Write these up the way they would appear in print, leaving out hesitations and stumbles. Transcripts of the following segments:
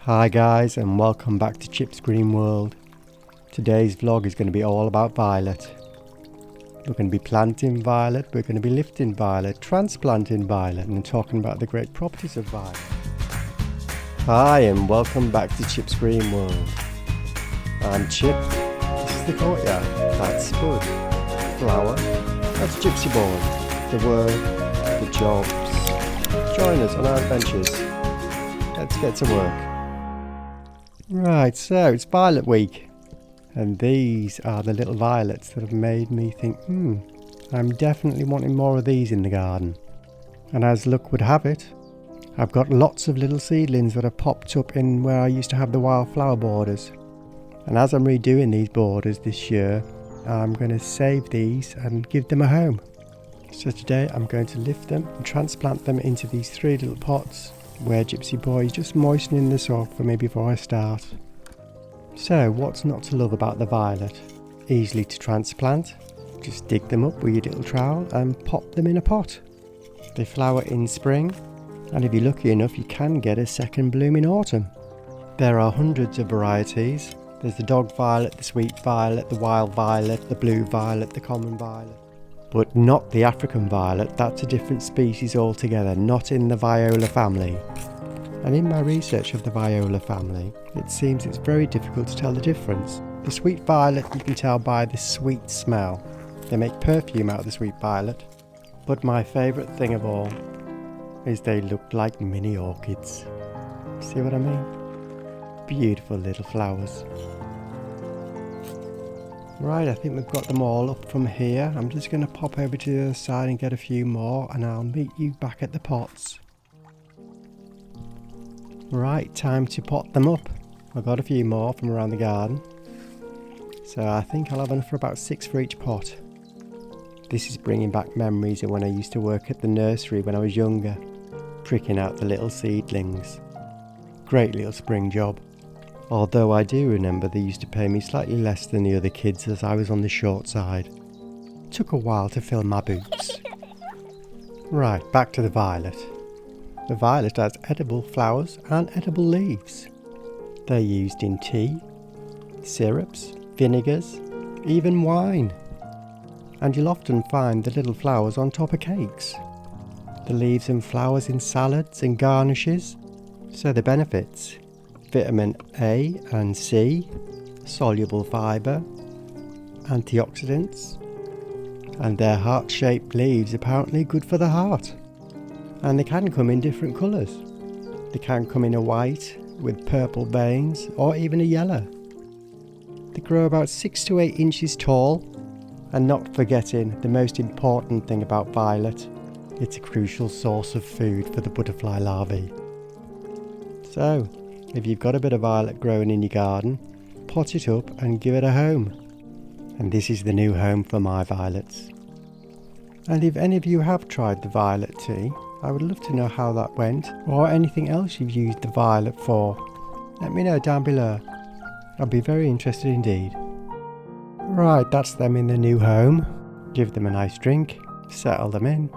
Hi guys, and welcome back to Chip's Green World. Today's vlog is going to be all about violet. We're going to be planting violet, we're going to be lifting violet, transplanting violet, and talking about the great properties of violet. Hi and welcome back to Chip's Green World. I'm Chip, this is the courtyard, that's Spud, Flower, that's Gypsy Boy, the work, the jobs. Join us on our adventures. Let's get to work. Right, so it's Violet Week, and these are the little violets that have made me think, I'm definitely wanting more of these in the garden. And as luck would have it, I've got lots of little seedlings that have popped up in where I used to have the wildflower borders. And as I'm redoing these borders this year, I'm going to save these and give them a home. So today I'm going to lift them and transplant them into these 3 little pots, where Gypsy Boy is just moistening the soil for me before I start. So what's not to love about the violet? Easily to transplant. Just dig them up with your little trowel and pop them in a pot. They flower in spring, and if you're lucky enough you can get a second bloom in autumn. There are hundreds of varieties. There's the dog violet, the sweet violet, the wild violet, the blue violet, the common violet. But not the African violet, that's a different species altogether, not in the viola family. And in my research of the viola family, it seems it's very difficult to tell the difference. The sweet violet you can tell by the sweet smell. They make perfume out of the sweet violet. But my favourite thing of all is they look like mini orchids. See what I mean? Beautiful little flowers. Right, I think we've got them all up from here. I'm just going to pop over to the other side and get a few more, and I'll meet you back at the pots. Right, time to pot them up. I've got a few more from around the garden. So I think I'll have enough for about 6 for each pot. This is bringing back memories of when I used to work at the nursery when I was younger, pricking out the little seedlings. Great little spring job. Although I do remember they used to pay me slightly less than the other kids as I was on the short side. Took a while to fill my boots. Right, back to the violet. The violet has edible flowers and edible leaves. They're used in tea, syrups, vinegars, even wine. And you'll often find the little flowers on top of cakes. The leaves and flowers in salads and garnishes. So the benefits: vitamin A and C, soluble fibre, antioxidants, and their heart-shaped leaves apparently good for the heart. And they can come in different colours. They can come in a white with purple veins, or even a yellow. They grow about 6 to 8 inches tall, and not forgetting the most important thing about violet, it's a crucial source of food for the butterfly larvae. So, if you've got a bit of violet growing in your garden, pot it up and give it a home. And this is the new home for my violets. And if any of you have tried the violet tea, I would love to know how that went, or anything else you've used the violet for. Let me know down below. I'd be very interested indeed. Right, that's them in the new home. Give them a nice drink, settle them in,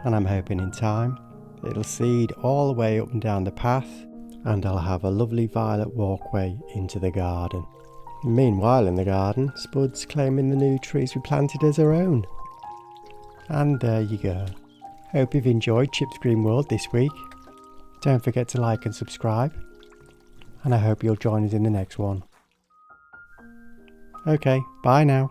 and I'm hoping in time it'll seed all the way up and down the path, and I'll have a lovely violet walkway into the garden. Meanwhile in the garden, Spud's claiming the new trees we planted as her own. And there you go. Hope you've enjoyed Chip's Green World this week. Don't forget to like and subscribe, and I hope you'll join us in the next one. Okay, bye now.